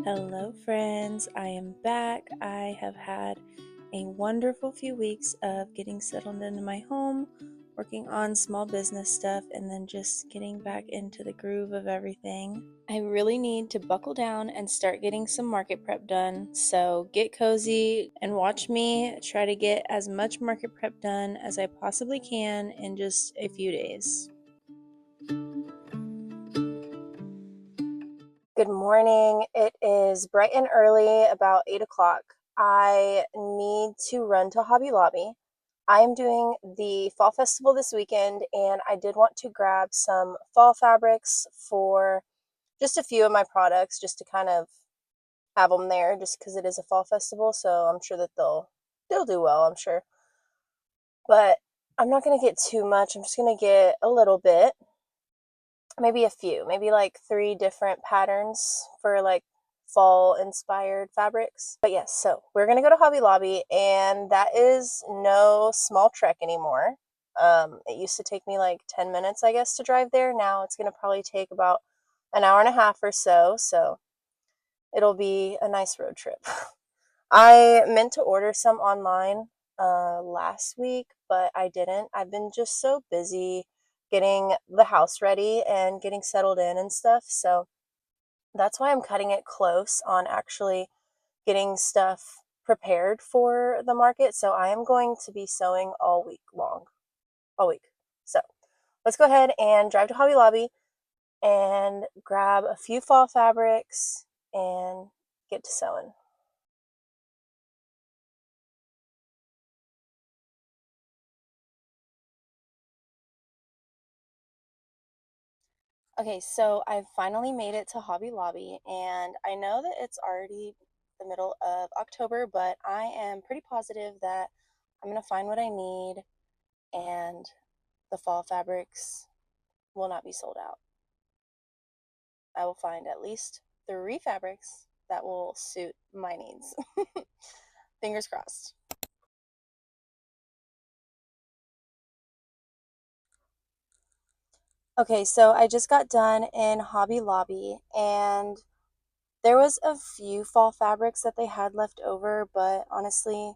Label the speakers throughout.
Speaker 1: Hello, friends. I am back. I have had a wonderful few weeks of getting settled into my home, working on small business stuff, and then just getting back into the groove of everything. I really need to buckle down and start getting some market prep done. So get cozy and watch me try to get as much market prep done as I possibly can in just a few days. Good morning. It is bright and early, about 8 o'clock. I need to run to Hobby Lobby. I am doing the fall festival this weekend, and I did want to grab some fall fabrics for just a few of my products, just to kind of have them there, just because it is a fall festival. So I'm sure that they'll do well, I'm sure. But I'm not gonna get too much. I'm just gonna get a little bit. Maybe a few, maybe like 3 different patterns for like fall inspired fabrics. But yes, so we're gonna go to Hobby Lobby, and that is no small trek anymore. It used to take me like 10 minutes, I guess, to drive there. Now it's gonna probably take about an hour and a half or so. So it'll be a nice road trip. I meant to order some online last week, but I didn't. I've been just so busy getting the house ready and getting settled in and stuff. So that's why I'm cutting it close on actually getting stuff prepared for the market. So I am going to be sewing all week long, all week. So let's go ahead and drive to Hobby Lobby and grab a few fall fabrics and get to sewing. Okay, so I've finally made it to Hobby Lobby, and I know that it's already the middle of October, but I am pretty positive that I'm going to find what I need, and the fall fabrics will not be sold out. I will find at least 3 fabrics that will suit my needs. Fingers crossed. Okay, so I just got done in Hobby Lobby, and there was a few fall fabrics that they had left over, but honestly,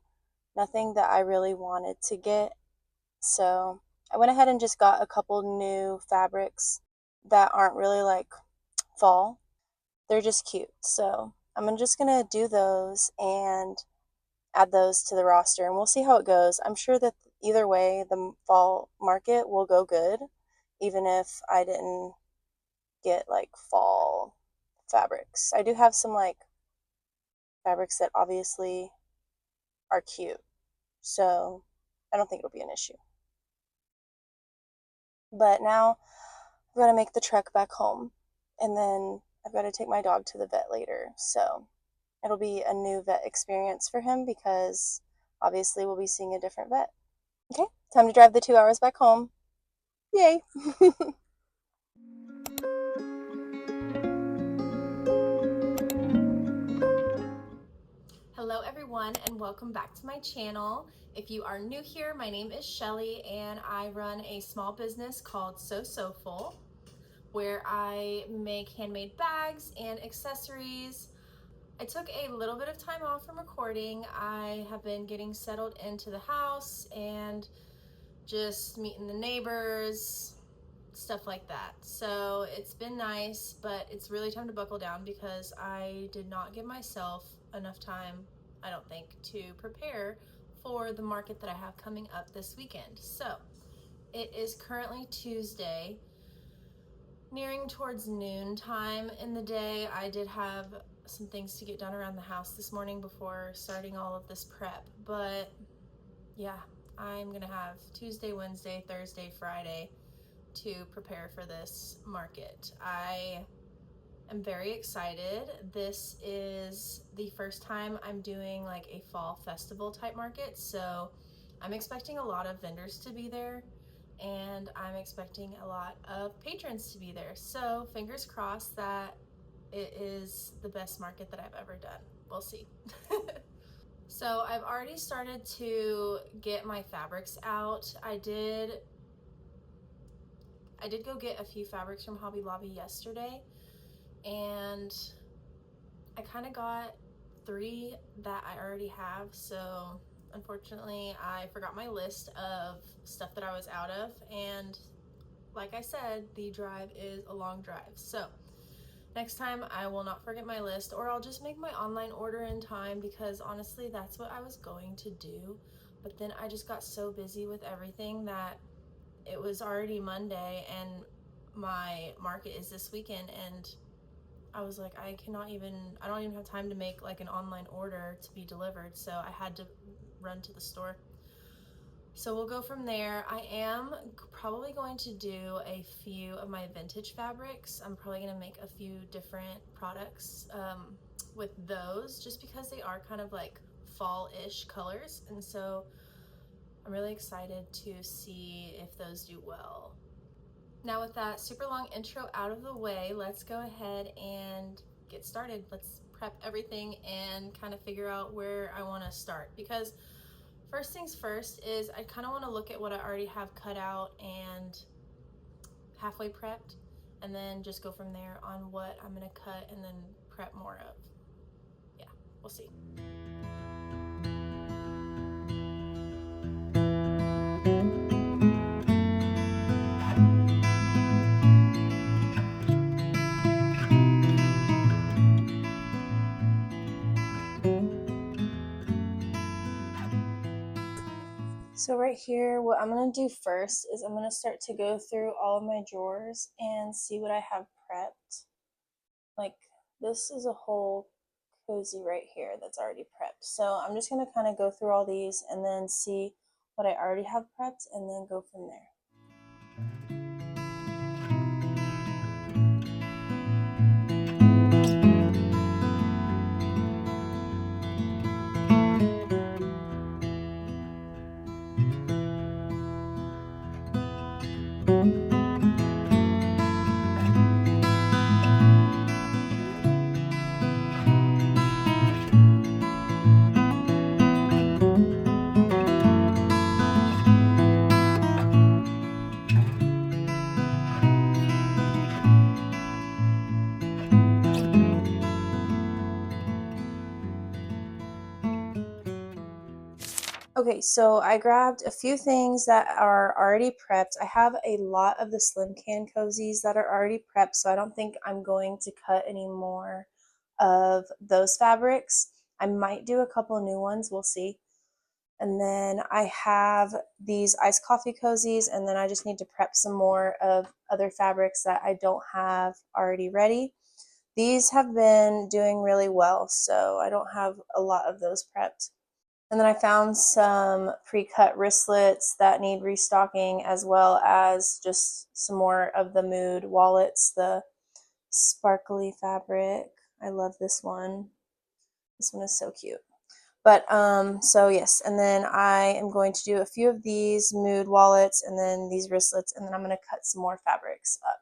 Speaker 1: nothing that I really wanted to get. So I went ahead and just got a couple new fabrics that aren't really like fall. They're just cute. So I'm just gonna do those and add those to the roster, and we'll see how it goes. I'm sure that either way, the fall market will go good, even if I didn't get like fall fabrics. I do have some like fabrics that obviously are cute, so I don't think it'll be an issue. But now I've got to make the trek back home, and then I've got to take my dog to the vet later. So it'll be a new vet experience for him because obviously we'll be seeing a different vet. Okay, time to drive the 2 hours back home. Yay!
Speaker 2: Hello everyone and welcome back to my channel. If you are new here, my name is Shellee and I run a small business called Soulful, where I make handmade bags and accessories. I took a little bit of time off from recording. I have been getting settled into the house and just meeting the neighbors, stuff like that. So it's been nice, but it's really time to buckle down because I did not give myself enough time, I don't think, to prepare for the market that I have coming up this weekend. So it is currently Tuesday, nearing towards noon time in the day. I did have some things to get done around the house this morning before starting all of this prep, but yeah, I'm gonna have Tuesday, Wednesday, Thursday, Friday to prepare for this market. I am very excited. This is the first time I'm doing like a fall festival type market, so I'm expecting a lot of vendors to be there and I'm expecting a lot of patrons to be there. So fingers crossed that it is the best market that I've ever done. We'll see. So I've already started to get my fabrics out. I did go get a few fabrics from Hobby Lobby yesterday, and I I kind of got 3 that I already have, so unfortunately I forgot my list of stuff that I was out of, and like I said, the drive is a long drive. So next time I will not forget my list, or I'll just make my online order in time, because honestly that's what I was going to do. But then I just got so busy with everything that it was already Monday and my market is this weekend, and I was like, I don't even have time to make like an online order to be delivered. So I had to run to the store. So we'll go from there. I am probably going to do a few of my vintage fabrics. I'm probably going to make a few different products with those, just because they are kind of like fall-ish colors. And so I'm really excited to see if those do well. Now with that super long intro out of the way, let's go ahead and get started. Let's prep everything and kind of figure out where I want to start, because first things first is I kind of want to look at what I already have cut out and halfway prepped, and then just go from there on what I'm going to cut and then prep more of. Yeah, we'll see.
Speaker 1: So right here, what I'm going to do first is I'm going to start to go through all of my drawers and see what I have prepped. Like, this is a whole cozy right here that's already prepped. So I'm just going to kind of go through all these and then see what I already have prepped and then go from there. Okay, so I grabbed a few things that are already prepped. I have a lot of the slim can cozies that are already prepped, so I don't think I'm going to cut any more of those fabrics. I might do a couple new ones, we'll see. And then I have these iced coffee cozies, and then I just need to prep some more of other fabrics that I don't have already ready. These have been doing really well, so I don't have a lot of those prepped. And then I found some pre-cut wristlets that need restocking, as well as just some more of the mood wallets, the sparkly fabric. I love this one. This one is so cute. But so yes, and then I am going to do a few of these mood wallets and then these wristlets, and then I'm going to cut some more fabrics up.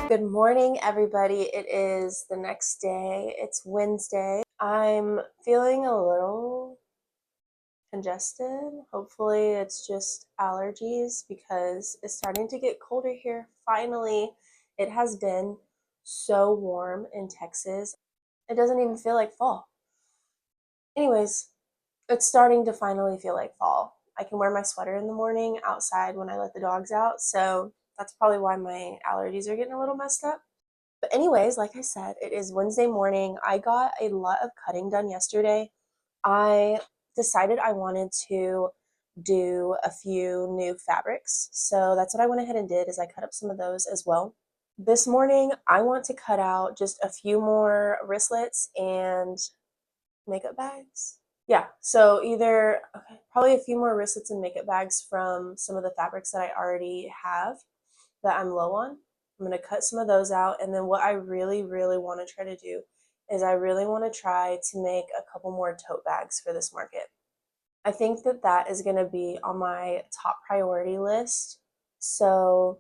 Speaker 1: Good morning, everybody. It is the next day. It's Wednesday. I'm feeling a little congested. Hopefully, it's just allergies because it's starting to get colder here. Finally, it has been so warm in Texas. It doesn't even feel like fall. Anyways, it's starting to finally feel like fall. I can wear my sweater in the morning outside when I let the dogs out, so that's probably why my allergies are getting a little messed up. But anyways, like I said, it is Wednesday morning. I got a lot of cutting done yesterday. I decided I wanted to do a few new fabrics. So that's what I went ahead and did is I cut up some of those as well. This morning, I want to cut out just a few more wristlets and makeup bags. Yeah, so either probably a few more wristlets and makeup bags from some of the fabrics that I already have that I'm low on. I'm going to cut some of those out. And then what I really, really want to try to do is I really want to try to make a couple more tote bags for this market. I think that that is going to be on my top priority list. So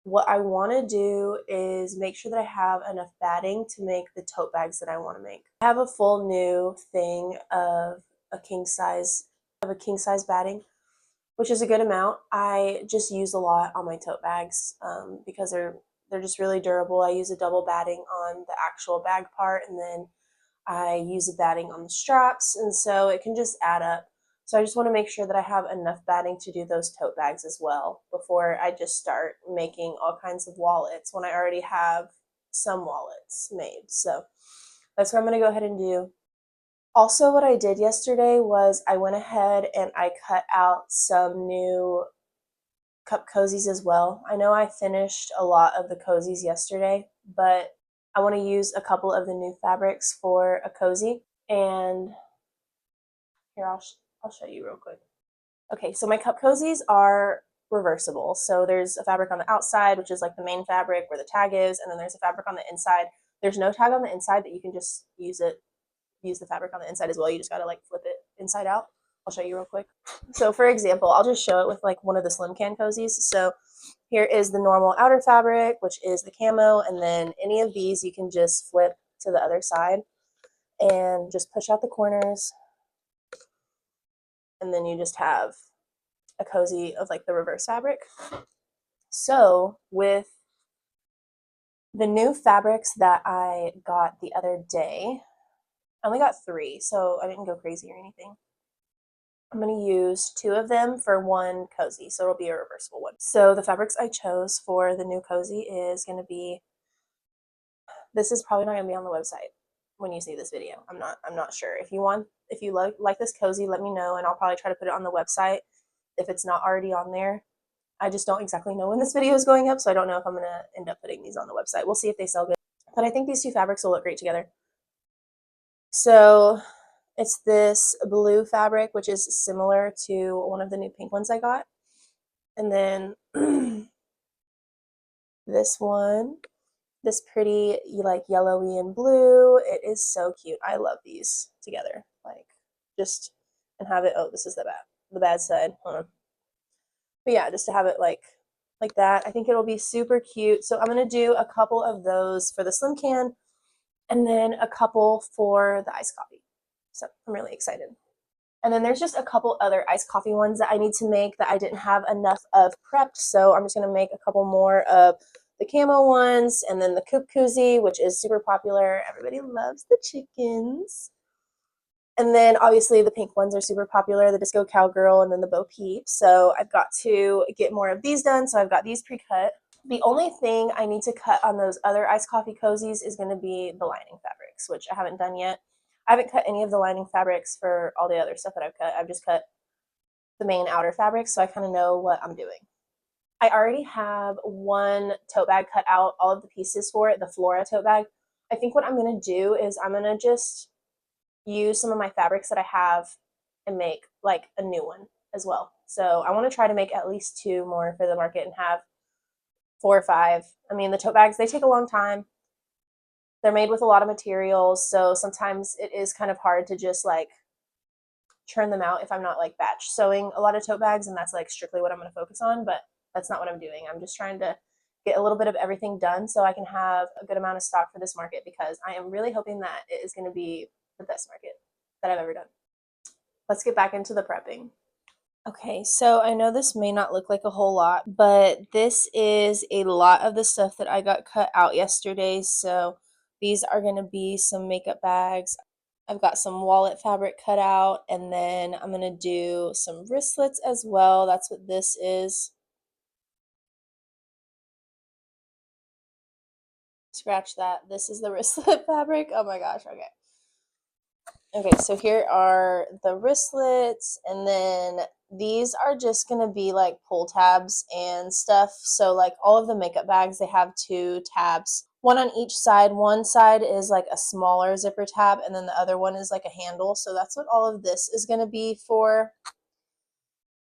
Speaker 1: what I want to do is make sure that I have enough batting to make the tote bags that I want to make. I have a full new thing of a king size batting, which is a good amount. I just use a lot on my tote bags because they're just really durable. I use a double batting on the actual bag part, and then I use a batting on the straps, and so it can just add up. So I just want to make sure that I have enough batting to do those tote bags as well before I just start making all kinds of wallets when I already have some wallets made. So that's what I'm going to go ahead and do. Also, what I did yesterday was I went ahead and I cut out some new cup cozies as well. I know I finished a lot of the cozies yesterday, but I want to use a couple of the new fabrics for a cozy. And here, I'll show you real quick. Okay, so my cup cozies are reversible. So there's a fabric on the outside, which is like the main fabric where the tag is, and then there's a fabric on the inside. There's no tag on the inside, but you can just use the fabric on the inside as well. You just gotta like flip it inside out. I'll show you real quick. So for example, I'll just show it with like one of the slim can cozies. So here is the normal outer fabric, which is the camo, and then any of these you can just flip to the other side and just push out the corners, and then you just have a cozy of like the reverse fabric. So with the new fabrics that I got the other day, I only got 3, so I didn't go crazy or anything. I'm going to use 2 of them for one cozy, so it'll be a reversible one. So the fabrics I chose for the new cozy is going to be, this is probably not going to be on the website when you see this video. I'm not sure. If you like this cozy, let me know, and I'll probably try to put it on the website if it's not already on there. I just don't exactly know when this video is going up, so I don't know if I'm going to end up putting these on the website. We'll see if they sell good. But I think these 2 fabrics will look great together. So it's this blue fabric, which is similar to one of the new pink ones I got. And then this one, this pretty like yellowy and blue. It is so cute. I love these together. Like just and have it. Oh, this is the bad side. Hold on. But yeah, just to have it like that. I think it'll be super cute. So I'm gonna do a couple of those for the slim can, and then a couple for the iced coffee. So I'm really excited. And then there's just a couple other iced coffee ones that I need to make that I didn't have enough of prepped. So I'm just going to make a couple more of the camo ones, and then the coop koozie, which is super popular. Everybody loves the chickens. And then obviously the pink ones are super popular, the disco cowgirl and then the Bo Peep. So I've got to get more of these done. So I've got these pre-cut. The only thing I need to cut on those other iced coffee cozies is going to be the lining fabrics, which I haven't done yet. I haven't cut any of the lining fabrics for all the other stuff that I've cut. I've just cut the main outer fabrics, so I kind of know what I'm doing. I already have one tote bag cut out, all of the pieces for it, the Flora tote bag. I think what I'm going to do is I'm going to just use some of my fabrics that I have and make like a new one as well. So I want to try to make at least 2 more for the market and have 4 or 5. I mean, the tote bags, they take a long time. They're made with a lot of materials, so sometimes it is kind of hard to just like churn them out if I'm not like batch sewing a lot of tote bags, and that's like strictly what I'm going to focus on, but that's not what I'm doing. I'm just trying to get a little bit of everything done so I can have a good amount of stock for this market, because I am really hoping that it is going to be the best market that I've ever done. Let's get back into the prepping. Okay, so I know this may not look like a whole lot, but this is a lot of the stuff that I got cut out yesterday. So these are going to be some makeup bags. I've got some wallet fabric cut out, and then I'm going to do some wristlets as well. That's what this is. Scratch that. This is the wristlet fabric. Oh my gosh, okay. Okay, so here are the wristlets, and then these are just gonna be like pull tabs and stuff. So like all of the makeup bags, they have two tabs, one on each side. One side is like a smaller zipper tab, and then the other one is like a handle. So that's what all of this is gonna be for.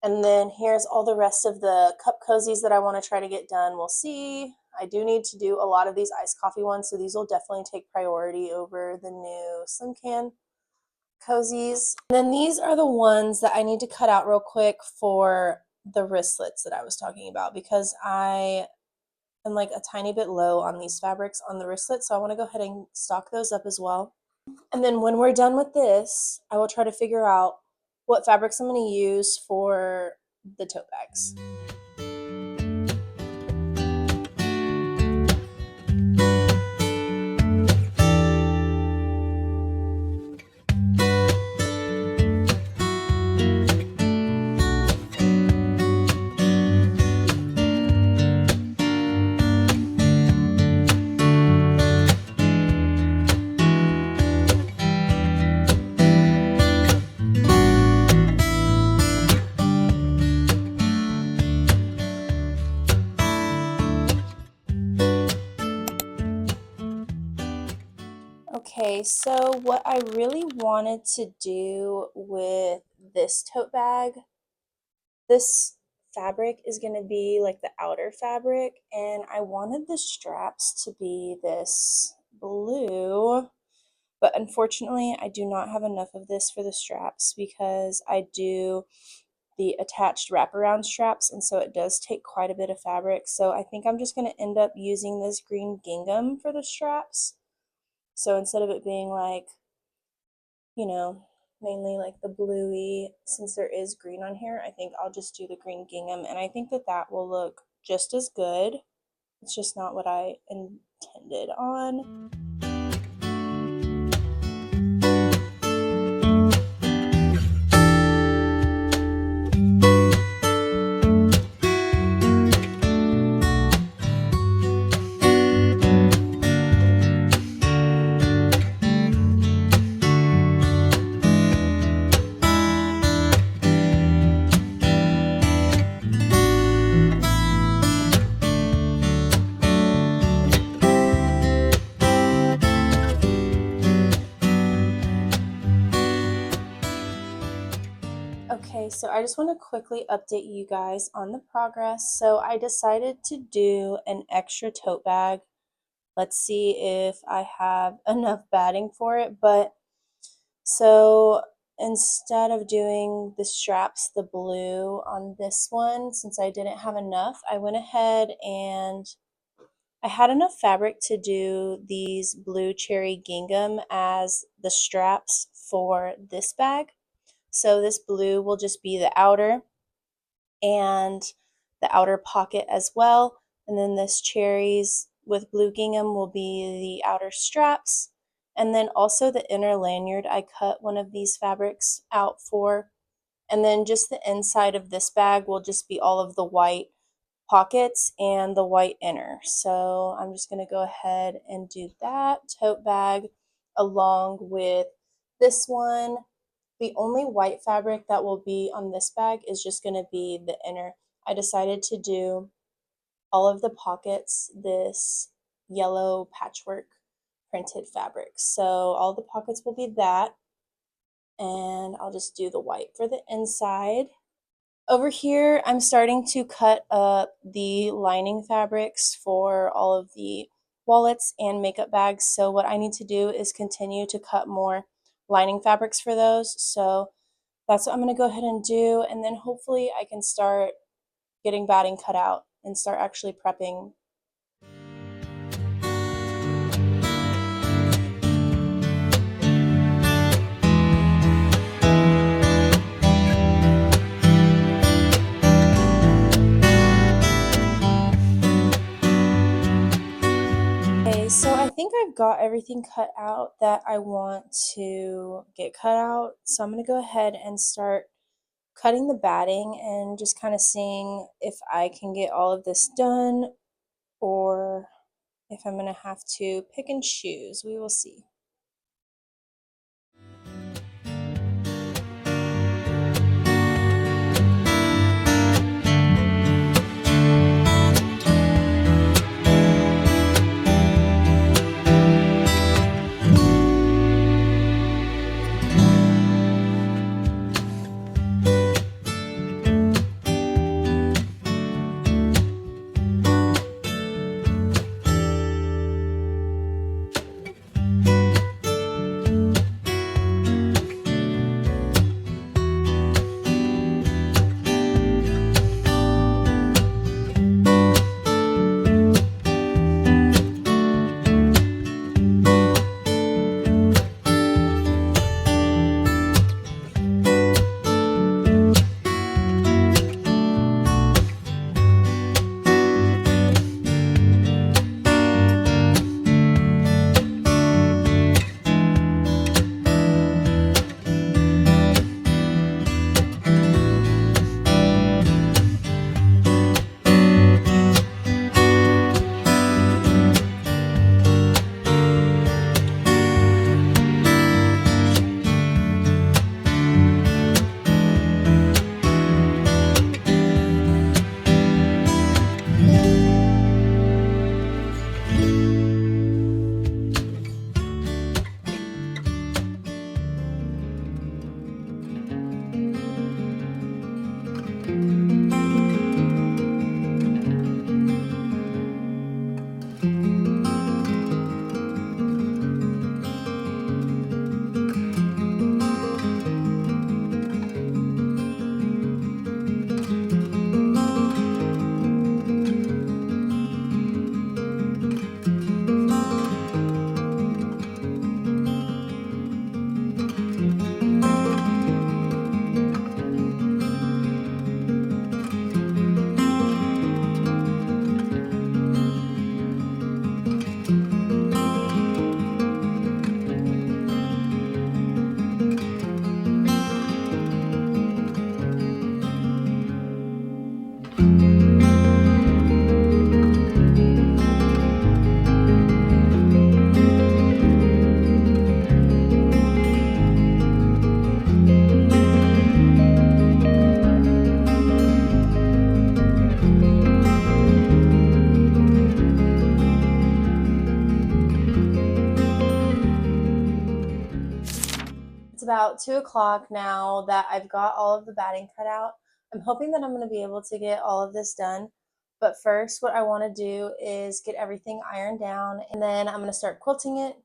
Speaker 1: And then here's all the rest of the cup cozies that I want to try to get done. We'll see. I do need to do a lot of these iced coffee ones, so these will definitely take priority over the new Slim Can cozies. And then these are the ones that I need to cut out real quick for the wristlets that I was talking about, because I am like a tiny bit low on these fabrics on the wristlets, so I want to go ahead and stock those up as well. And then when we're done with this, I will try to figure out what fabrics I'm going to use for the tote bags. Okay, so what I really wanted to do with this tote bag, this fabric is going to be like the outer fabric, and I wanted the straps to be this blue, but unfortunately I do not have enough of this for the straps because I do the attached wraparound straps, and so it does take quite a bit of fabric. So I think I'm just going to end up using this green gingham for the straps. So instead of it being like, you know, mainly like the bluey, since there is green on here, I think I'll just do the green gingham, and I think that that will look just as good. It's just not what I intended on. Okay, so I just want to quickly update you guys on the progress. So I decided to do an extra tote bag. Let's see if I have enough batting for it. But so instead of doing the straps, the blue on this one, since I didn't have enough, I went ahead and I had enough fabric to do these blue cherry gingham as the straps for this bag. So this blue will just be the outer and the outer pocket as well. And then this cherries with blue gingham will be the outer straps. And then also the inner lanyard, I cut one of these fabrics out for. And then just the inside of this bag will just be all of the white pockets and the white inner. So I'm just going to go ahead and do that tote bag along with this one. The only white fabric that will be on this bag is just going to be the inner. I decided to do all of the pockets this yellow patchwork printed fabric. So all the pockets will be that, and I'll just do the white for the inside. Over here, I'm starting to cut up the lining fabrics for all of the wallets and makeup bags. So what I need to do is continue to cut more lining fabrics for those. So that's what I'm going to go ahead and do, and then hopefully I can start getting batting cut out and start actually prepping. So I think I've got everything cut out that I want to get cut out. So I'm going to go ahead and start cutting the batting and just kind of seeing if I can get all of this done or if I'm going to have to pick and choose. We will see. It's about 2 o'clock now that I've got all of the batting cut out. I'm hoping that I'm going to be able to get all of this done. But first, what I want to do is get everything ironed down and then I'm going to start quilting it.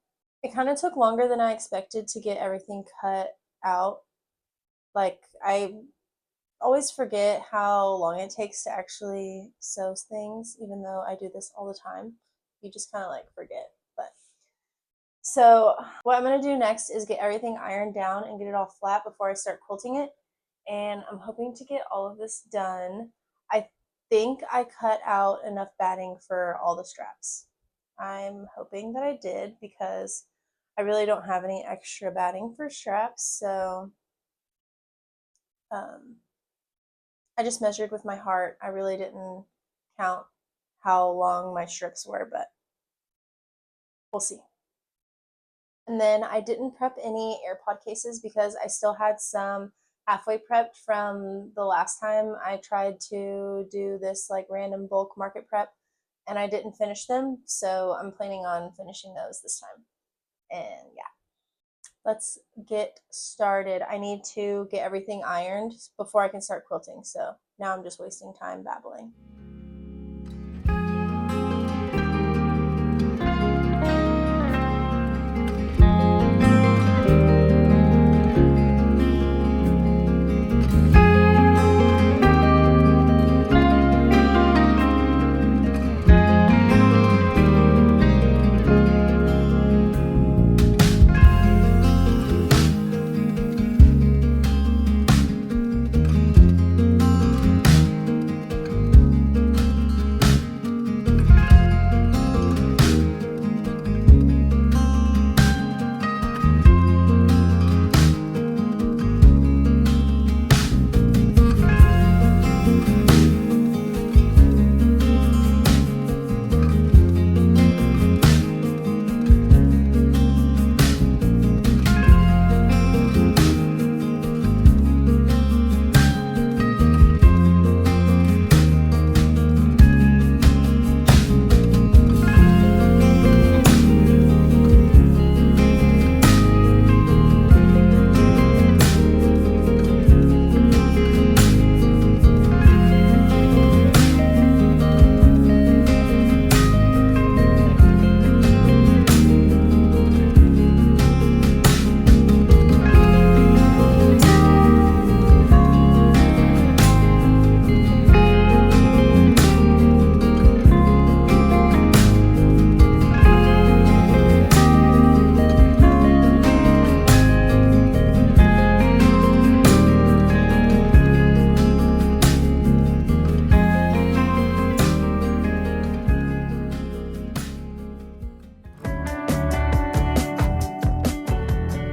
Speaker 1: It kind of took longer than I expected to get everything cut out. Like, I always forget how long it takes to actually sew things, even though I do this all the time. You just kind of like forget. But so what I'm going to do next is get everything ironed down and get it all flat before I start quilting it. And I'm hoping to get all of this done. I think I cut out enough batting for all the straps. I'm hoping that I did because I really don't have any extra batting for straps. So I just measured with my heart. I really didn't count how long my strips were, but we'll see. And then I didn't prep any AirPod cases because I still had some halfway prepped from the last time I tried to do this like random bulk market prep and I didn't finish them. So I'm planning on finishing those this time. And yeah, let's get started. I need to get everything ironed before I can start quilting. So now I'm just wasting time babbling.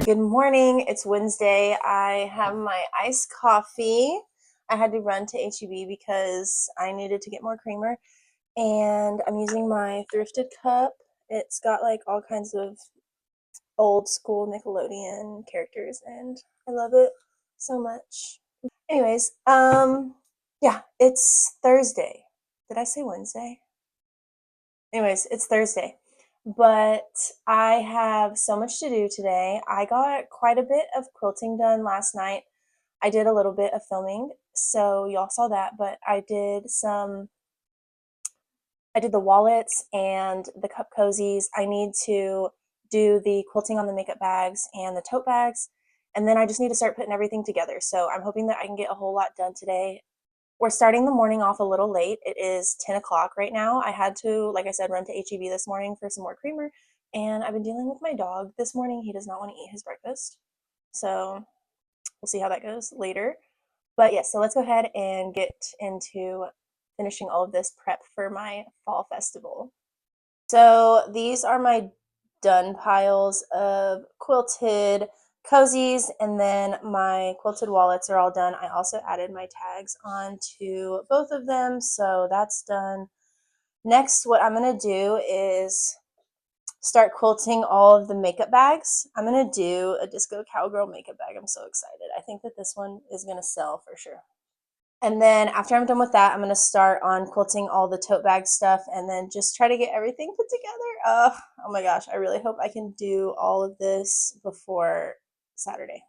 Speaker 1: Good morning. It's Wednesday. I have my iced coffee. I had to run to HEB because I needed to get more creamer, and I'm using my thrifted cup. It's got like all kinds of old school Nickelodeon characters, and I love it so much. Anyways, yeah, it's Thursday. Did I say Wednesday? Anyways, it's Thursday. But I have so much to do today. I got quite a bit of quilting done last night. I did a little bit of filming, so y'all saw that, but I did the wallets and the cup cozies. I need to do the quilting on the makeup bags and the tote bags, and then I just need to start putting everything together. So I'm hoping that I can get a whole lot done today. We're starting the morning off a little late. It is 10 o'clock right now. I had to, like I said, run to HEB this morning for some more creamer, and I've been dealing with my dog this morning. He does not want to eat his breakfast. So we'll see how that goes later. But yes, so let's go ahead and get into finishing all of this prep for my fall festival. So these are my done piles of quilted cozies, and then my quilted wallets are all done. I also added my tags onto both of them, so that's done. Next, what I'm going to do is start quilting all of the makeup bags. I'm going to do a Disco Cowgirl makeup bag. I'm so excited. I think that this one is going to sell for sure. And then after I'm done with that, I'm going to start on quilting all the tote bag stuff and then just try to get everything put together. Oh my gosh, I really hope I can do all of this before Saturday.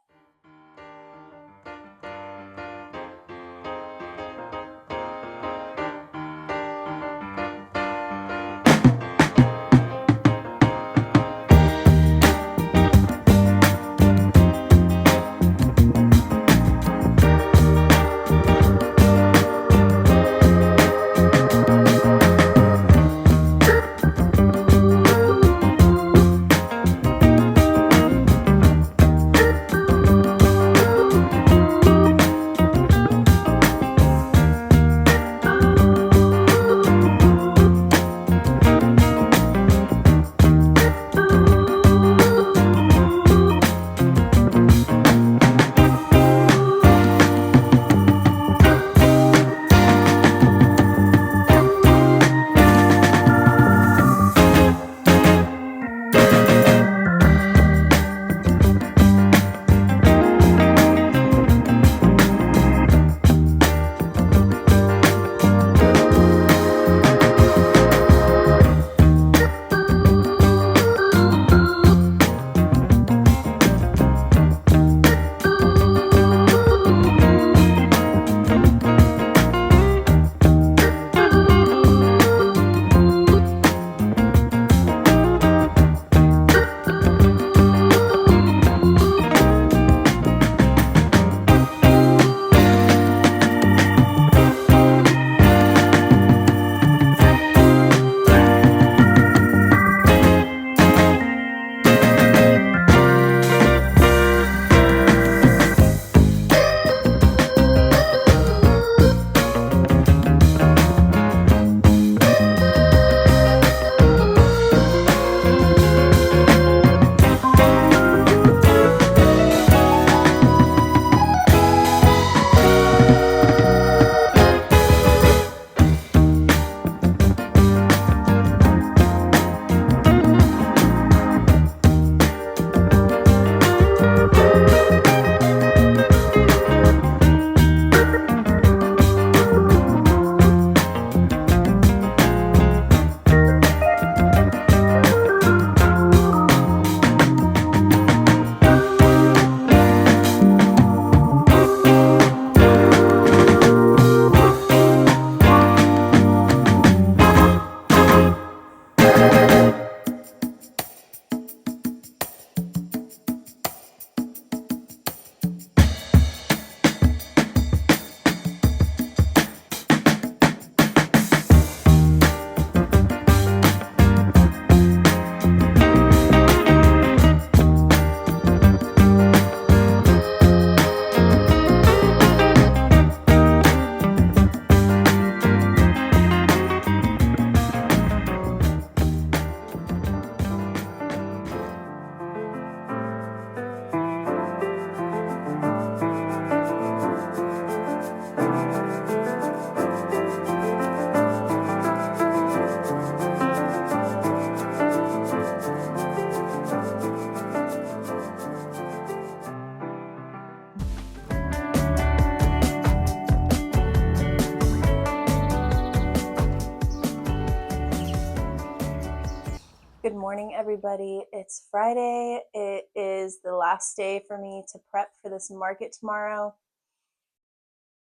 Speaker 1: Good morning, everybody. It's Friday. It is the last day for me to prep for this market tomorrow.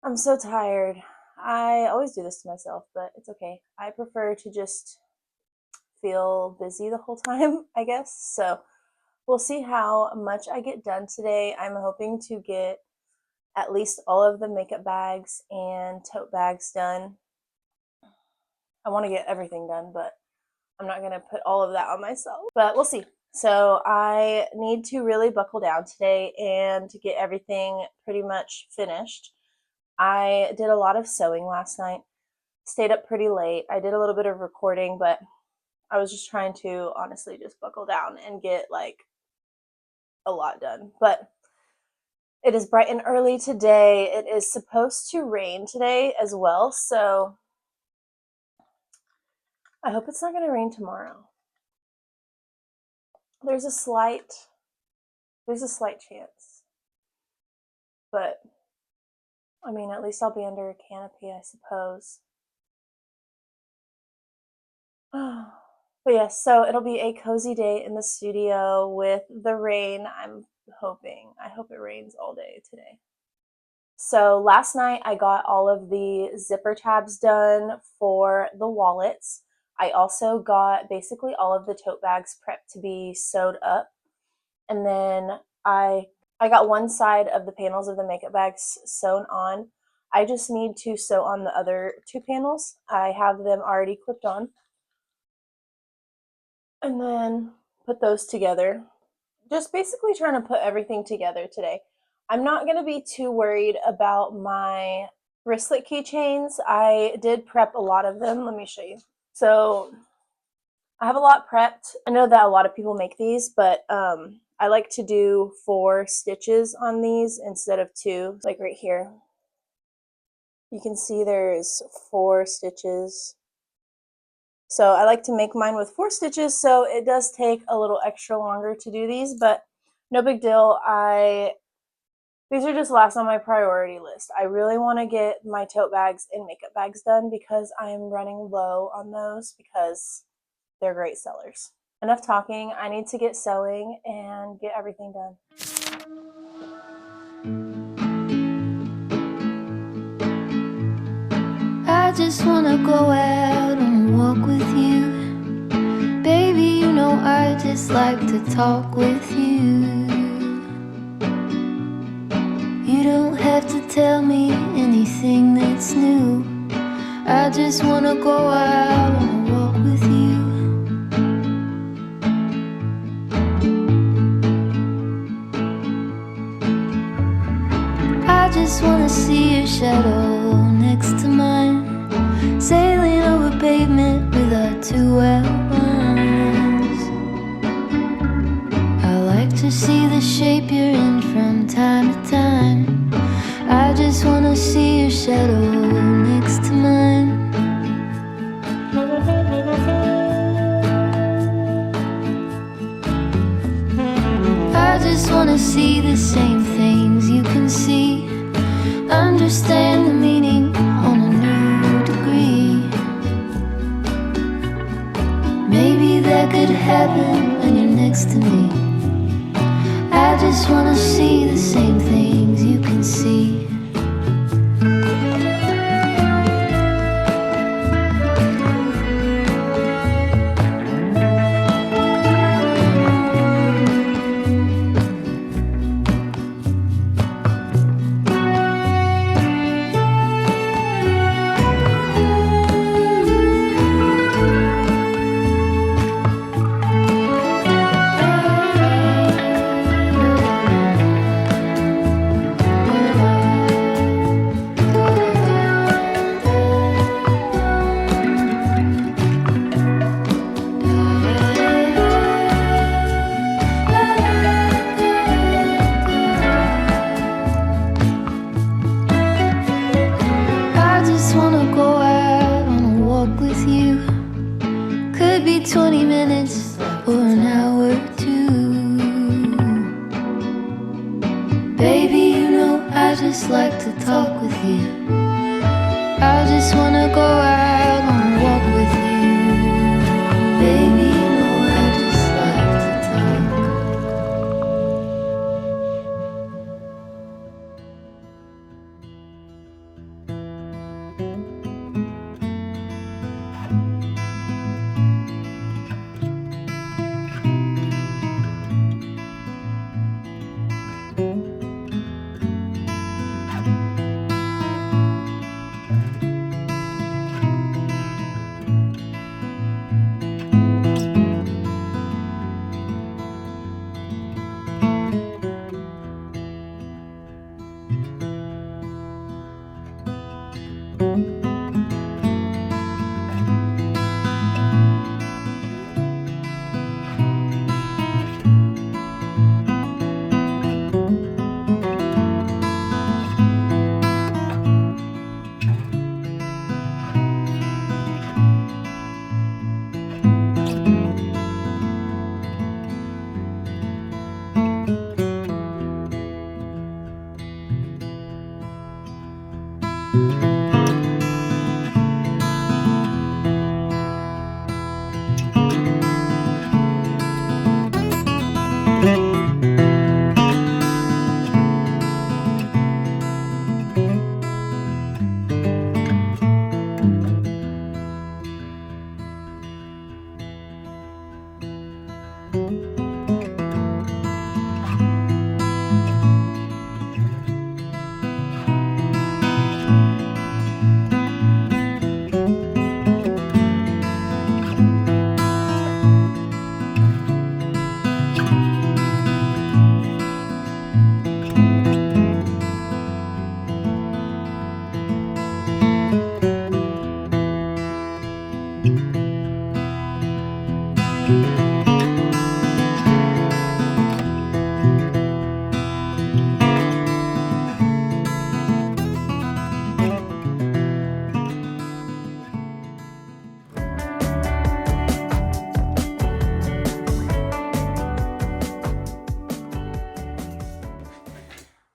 Speaker 1: I'm so tired. I always do this to myself, but it's okay. I prefer to just feel busy the whole time, I guess. So we'll see how much I get done today. I'm hoping to get at least all of the makeup bags and tote bags done. I want to get everything done, but I'm not going to put all of that on myself, but we'll see. So I need to really buckle down today and to get everything pretty much finished. I did a lot of sewing last night, stayed up pretty late. I did a little bit of recording, but I was just trying to honestly just buckle down and get like a lot done. But it is bright and early today. It is supposed to rain today as well, so I hope it's not going to rain tomorrow. There's a slight chance. But I mean, at least I'll be under a canopy, I suppose. But yes, so it'll be a cozy day in the studio with the rain. I'm hoping. I hope it rains all day today. So last night I got all of the zipper tabs done for the wallets. I also got basically all of the tote bags prepped to be sewed up. And then I got one side of the panels of the makeup bags sewn on. I just need to sew on the other two panels. I have them already clipped on. And then put those together. Just basically trying to put everything together today. I'm not going to be too worried about my wristlet keychains. I did prep a lot of them. Let me show you. So I have a lot prepped. I know that a lot of people make these, but I like to do 4 stitches on these instead of 2, like right here. You can see there's 4 stitches. So I like to make mine with 4 stitches, so it does take a little extra longer to do these, but no big deal. These are just last on my priority list. I really want to get my tote bags and makeup bags done because I'm running low on those because they're great sellers. Enough talking. I need to get sewing and get everything done.
Speaker 3: I just wanna go out on a walk with you. Baby, you know I just like to talk with you. You don't have to tell me anything that's new. I just wanna go out on a walk with you. I just wanna see your shadow next to mine, sailing over pavement with our 2 outlines. I like to see the shape you're in from time to time. I just wanna see your shadow next to mine. I just wanna see the same things you can see, understand the meaning on a new degree. Maybe that could happen when you're next to me. I just wanna see the same things you can see. Could be 20 minutes or an hour or 2. Baby, you know I just like to talk with you. I just wanna go out on a walk with you. Baby, you know I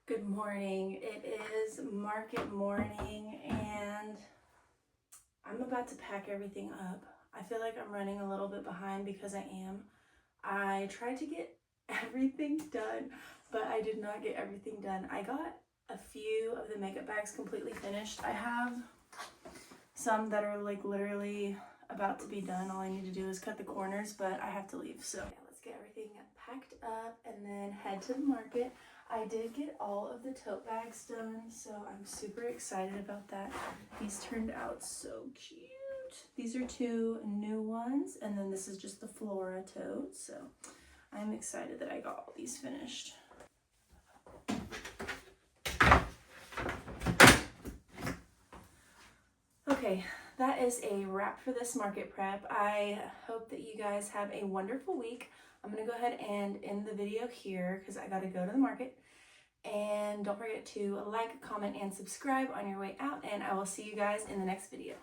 Speaker 1: Good morning. It is market morning and I'm about to pack everything up. I feel like I'm running a little bit behind because I am. I tried to get everything done, but I did not get everything done. I got a few of the makeup bags completely finished. I have some that are like literally about to be done. All I need to do is cut the corners, but I have to leave. So yeah, let's get everything packed up and then head to the market. I did get all of the tote bags done, so I'm super excited about that. These turned out so cute. These are 2 new ones, and then this is just the Flora tote, so I'm excited that I got all these finished. Okay, that is a wrap for this market prep. I hope that you guys have a wonderful week. I'm gonna go ahead and end the video here because I gotta go to the market. And don't forget to like, comment, and subscribe on your way out, and I will see you guys in the next video.